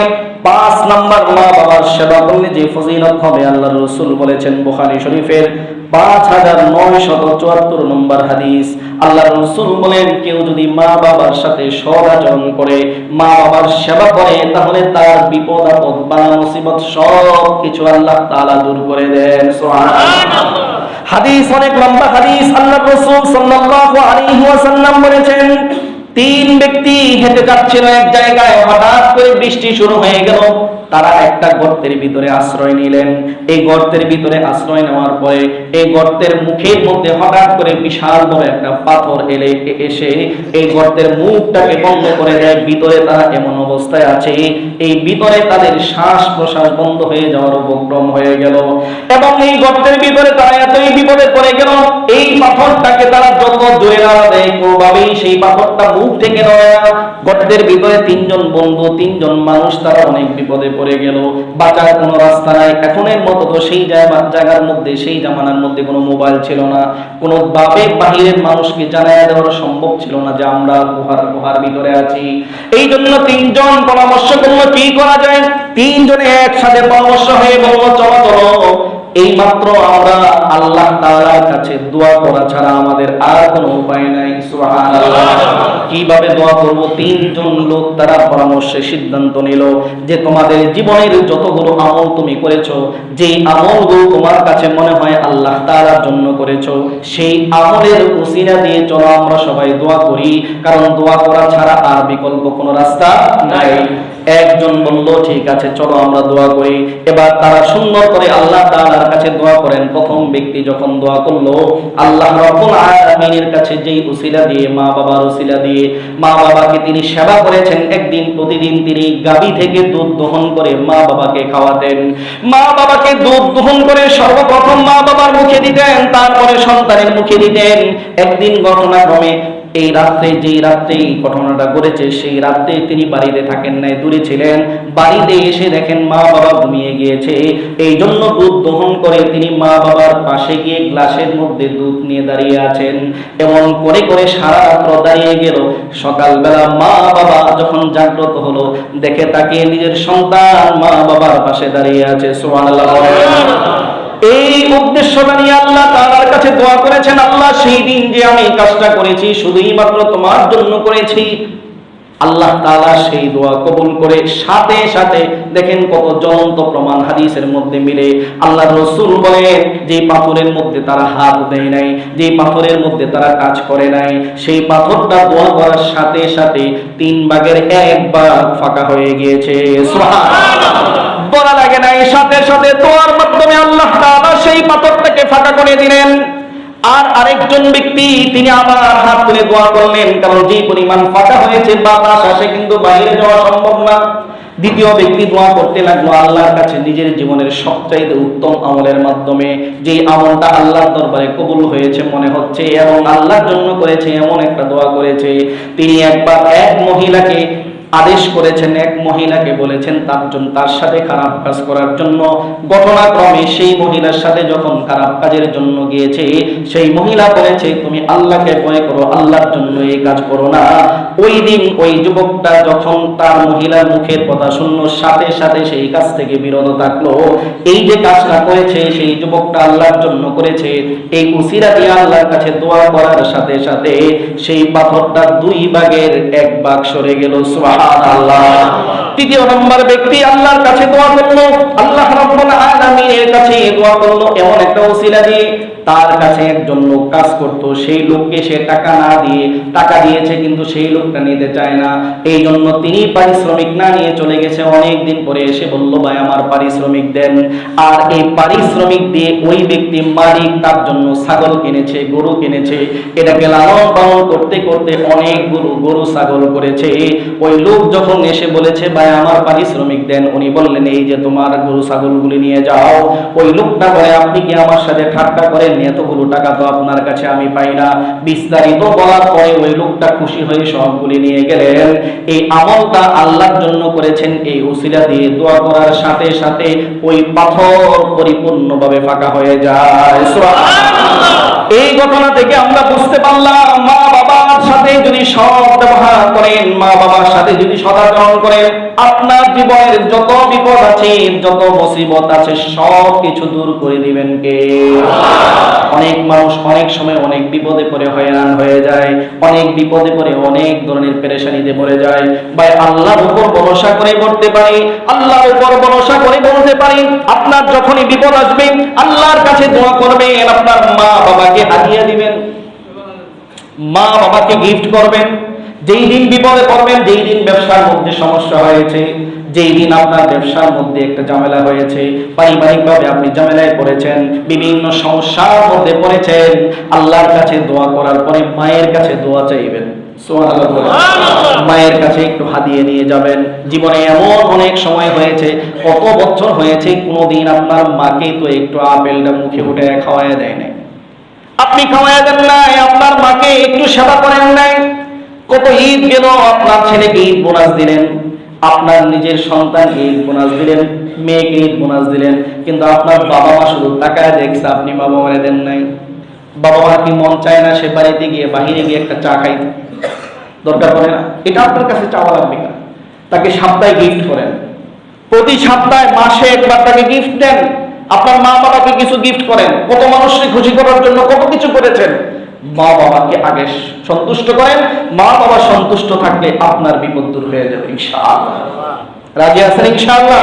5 নাম্বার, মা বাবার সেবা করলে যে ফজিলত হবে, আল্লাহর রাসূল বলেছেন বুখারী শরীফের 5974 নম্বর হাদিস, আল্লাহর রাসূল বলেন, কেউ যদি মা বাবার সাথে সদাচরণ করে, মা বাবার সেবা করে, তাহলে তার বিপদ আপদ বালা মুসিবত সব কিছু আল্লাহ তাআলা দূর করে দেন। সুবহানাল্লাহ। হাদিস অনেক লম্বা হাদিস, আল্লাহর রাসূল সাল্লাল্লাহু আলাইহি ওয়াসাল্লাম বলেছেন, 3 ব্যক্তি হেঁটে যাচ্ছিল এক জায়গায়, হঠাৎ করে বৃষ্টি শুরু হয়ে গেল। তারা একটা গর্তের ভিতরে আশ্রয় নিলেন। এই গর্তের ভিতরে আশ্রয় নেওয়ার পরে এই গর্তের মুখের মধ্যে হঠাৎ করে বিশাল বড় একটা পাথর এসে এই গর্তের মুখটাকে বন্ধ করে দেয়। ভিতরে তারা এমন অবস্থায় আছে, এই ভিতরে তাদের শ্বাস প্রশ্বাস বন্ধ হয়ে যাওয়ার উপক্রম হয়ে গেল, এবং এই গর্তের ভিতরে তারা এতই বিপদে পড়ে গেল, এই পাথরটাকে তারা যত জোরে নাড়া দেয় কোনোভাবেই সেই পাথরটা মুখ থেকে নয়। গর্তের ভিতরে 3 জন বন্ধু, 3 জন মানুষ, তারা অনেক বিপদে পড়ে গেল, বাঁচার কোনো রাস্তা নাই। এখনের মতো তো সেই জায়গার মধ্যে, সেই জামানার মধ্যে কোনো মোবাইল ছিল না, কোনো বাহিরের মানুষকে জানায় দেওয়া সম্ভব ছিল না যে আমরা গুহার ভিতরে আছি। এই জন্য 3 জন পরামর্শ করলো কি করা যায়। 3 জনে একসাথে পরামর্শ হয়ে বললো, চলো চলো এই মাত্র আমরা আল্লাহ তাআলার কাছে দোয়া করা ছাড়া আমাদের আর কোনো উপায় নাই। সুবহানাল্লাহ। কিভাবে দোয়া করব? 3 জন লোক তারা পরামর্শে সিদ্ধান্ত নিল যে তোমাদের জীবনের যতগুলো আমল তুমি করেছো, যেই আমলগুলো তোমার কাছে মনে হয় আল্লাহ তাআলার জন্য করেছো, সেই আমলের উসিলা দিয়ে চলো আমরা সবাই দোয়া করি, কারণ দোয়া করা ছাড়া আর বিকল্প কোনো রাস্তা নাই। একজন বলল ঠিক আছে চলো আমরা দোয়া করি। এবার তারা সুন্দর করে আল্লাহ তাআলার কাছে দোয়া করেন। প্রথম ব্যক্তি যখন দোয়া করলো, আল্লাহ রাব্বুল আলামিনের কাছে যেই উসিলা দিয়ে, মা বাবার উসিলা দিয়ে, মা বাবাকে তিনি সেবা করেছেন, একদিন প্রতিদিন তিনি গাভী থেকে দুধ দহন করে মা বাবাকে খাওয়াতেন। মা বাবাকে দুধ দহন করে সর্বপ্রথম মা বাবার মুখে দিতেন, তারপরে সন্তানের মুখে দিতেন। একদিন ঘটনাক্রমে এই রাত্রে, যেই রাত্রে এই ঘটনাটা ঘটেছে, সেই রাত্রে তিনি বাড়িতে থাকেন নাই, দূরে ছিলেন। বাড়িতে এসে দেখেন মা বাবা ঘুমিয়ে গিয়েছে। এই জন্য দুধ দহন করে তিনি মা বাবার পাশে গিয়ে গ্লাসের মধ্যে দুধ নিয়ে দাঁড়িয়ে আছেন। এমন করে করে সারা রাত্র দাঁড়িয়ে গেল। সকালবেলা মা বাবা যখন জাগ্রত হলো, দেখে তাকে নিজের সন্তান মা বাবার পাশে দাঁড়িয়ে আছে। সুবহানাল্লাহ। এই উদ্দেশ্যটা নিয়ে আল্লাহ তাআলার কাছে দোয়া করেছেন, আল্লাহ সেই দিন যে আমি কাজটা করেছি শুধুই মাত্র তোমার জন্য করেছি। আল্লাহ তাআলা সেই দোয়া কবুল করে সাথে সাথে দেখেন কত জ্বলন্ত প্রমাণ হাদিসের মধ্যে মিলে। আল্লাহর রাসূল বলেন, যে পাথরের মধ্যে তারা হাত দেয় নাই, যে পাথরের মধ্যে তারা কাজ করে নাই, সেই পাথরটা দোয়া করার সাথে সাথে 3 ভাগের 1 ভাগ ফাঁকা হয়ে গিয়েছে। সুবহানাল্লাহ। বলা লাগে নাই, সাথে সাথে দোয়ার মাধ্যমে আল্লাহ তাআলা সেই পাথরটাকে ফাঁকা করে দিলেন। আর আরেকজন ব্যক্তি তিনি আবার হাত তুলে দোয়া করলেন, কারণ যে পরিমাণ ফাঁকা হয়েছে বাতাস আসে কিন্তু বাইরে যাওয়া সম্ভব না। দ্বিতীয় ব্যক্তি দোয়া করতে লাগলো আল্লাহর কাছে নিজের জীবনের সবচাইতে উত্তম আমলের মাধ্যমে, যে আমলটা আল্লাহর দরবারে কবুল হয়েছে মনে হচ্ছে এবং আল্লাহর জন্য করেছে, এমন একটা দোয়া করেছে। তিনি একবার এক মহিলাকে আদেশ করেছেন, এক মহিলাকে বলেছেন তার সাথে খারাপ কাজ করার জন্য। ঘটনাক্রমে সেই মহিলার সাথে যখন খারাপ কাজের জন্য গিয়েছে, সেই মহিলা বলেছে তুমি আল্লাহকে ভয় করো, আল্লাহর জন্য এই কাজ করো না। ওই দিন ওই যুবকটা যখন তার মহিলার মুখের কথা শুনল, সাথে সাথে সেই কাজ থেকে বিরত থাকলো। এই যে কাজটা করেছে সেই যুবকটা আল্লাহর জন্য করেছে, এই উসিলা দিয়ে আল্লাহর কাছে দোয়া করার সাথে সাথে সেই পাথরটা 2 ভাগের 1 ভাগ সরে গেল। সুবহানাল্লাহ। তৃতীয় নম্বর ব্যক্তি আল্লাহর কাছে দোয়া করলো, আল্লাহ রাব্বুল আলামিনের কাছে দোয়া করলো এমন একটা ওসিলা দিয়ে। তার কাছে একজন লোক কাজ করত, সেই লোককে সে টাকা না দিয়ে, টাকা দিয়েছে কিন্তু সেই লোকটা নিতে চায় না। এই জন্য তিনি পারিশ্রমিক না নিয়ে চলে গেছে। অনেক দিন পরে এসে বলল ভাই আমার পারিশ্রমিক দেন। আর এই পারিশ্রমিক দিয়ে ওই ব্যক্তি মালিক তার জন্য ছাগল কিনেছে, গরু কিনেছে। এটাকে লালন পালন করতে করতে অনেক গরু ছাগল করেছে। ওই লোক যখন এসে বলেছে ভাই আমার পারিশ্রমিক দেন, উনি বললেন এই যে তোমার গরু ছাগলগুলি নিয়ে যাও। ওই লোকটা বলে আপনি কি আমার সাথে ঠাট্টা করেন? এতগুলো টাকা তো আপনার কাছে আমি পাই না। বিস্তারিত বলার পরে ওই লোকটা খুশি হয়ে সবগুলি নিয়ে গেলেন। এই আমলটা আল্লাহর জন্য করেছেন, এই উসিলা দিয়ে দোয়া করার সাথে সাথে ওই পাথর পরিপূর্ণভাবে ফাঁকা হয়ে যায়। সুবহানাল্লাহ। এই ঘটনা থেকে আমরা বুঝতে পারলাম মা বাবার সাথে যদি সৎ ব্যবহার করেন, মা বাবার সাথে যদি সদাচরণ করেন, আপনার জীবনের যত বিপদ আছে, যত মুসিবত আছে সব কিছু দূর করে দিবেন কে? অনেক মানুষ অনেক সময় অনেক বিপদে পড়ে হয়রান হয়ে যায়, অনেক বিপদে পড়ে অনেক ধরনের পেরেশানিতে পড়ে যায়। ভাই আল্লাহর উপর ভরসা করে করতে পারি, আল্লাহর উপর ভরসা করে বলতে পারি, আপনার যখনই বিপদ আসবে আল্লাহর কাছে দোয়া করবেন, আপনার মা বাবাকে হাদিয়া দিবেন, মা বাবাকে গিফট করবেন। যেই দিন বিপদে পড়বেন, যেই দিন ব্যবসার মধ্যে সমস্যা হয়েছে, যেই দিন আপনার ব্যবসার মধ্যে একটা ঝামেলা হয়েছে, পারিবারিকভাবে আপনি ঝামেলায় পড়েছেন, বিভিন্ন সমস্যার মধ্যে পড়েছেন, আল্লাহর কাছে দোয়া করার পরে মায়ের কাছে দোয়া চাইবেন। মায়ের কাছে একটু হাদিয়ে নিয়ে যাবেন। জীবনে এমন অনেক সময় হয়েছে, কত বছর হয়েছে কোনোদিন আপনার মাকে তো একটু আপেলটা মুখে উঠে খাওয়ায় দেয় নাই, আপনি খাওয়ায় দেন নাই, আপনার মাকে একটু সেবা করেন নাই। কত ঈদ গেল, আপনার ছেলেকে ঈদ বোনাস দিলেন, আপনার নিজের সন্তানকে ঈদ বোনাস দিলেন, মেয়েকে ঈদ বোনাস দিলেন, কিন্তু আপনার বাবা মা শুধু তাকায় দেখছে, আপনি বাবা মারে দেন নাই। বাবা মার কি মন চায় না সে বাড়িতে গিয়ে বাহিরে গিয়ে একটা চা খাইতে? দরকার পড়ে না? এটা আপনার কাছে চাওয়া লাগবে না। তাকে সপ্তাহে গিফট করেন, প্রতি সপ্তাহে মাসে একবার তাকে গিফট দেন। আপনার মা বাবাকে কিছু গিফট করেন। কত মানুষকে খুশি করার জন্য কত কিছু করেছেন। মা বাবাকে আগে সন্তুষ্ট করেন, মা বাবা সন্তুষ্ট থাকলে আপনার বিপদ দূর হয়ে যাবে ইনশাআল্লাহ। রাজি আছেন ইনশাআল্লাহ?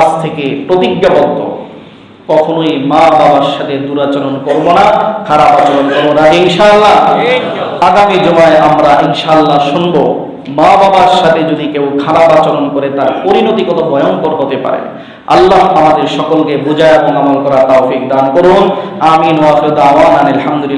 আজ থেকে প্রতিজ্ঞাবদ্ধ, কখনোই মা বাবার সাথে দুরাচরণ করব না, খারাপ আচরণ করব না ইনশাআল্লাহ। আগামী জুমায় আমরা ইনশাআল্লাহ শুনবো মা বাবার সাথে যদি কেউ খারাপ আচরণ করে তার পরিণতি কত ভয়ঙ্কর হতে পারে। আল্লাহ আমাদের সকলকে বুঝায় এবং আমল করার তৌফিক দান করুন। আমিন ওয়া আখিরু দাওয়ানা আলহামদুলিল্লাহ।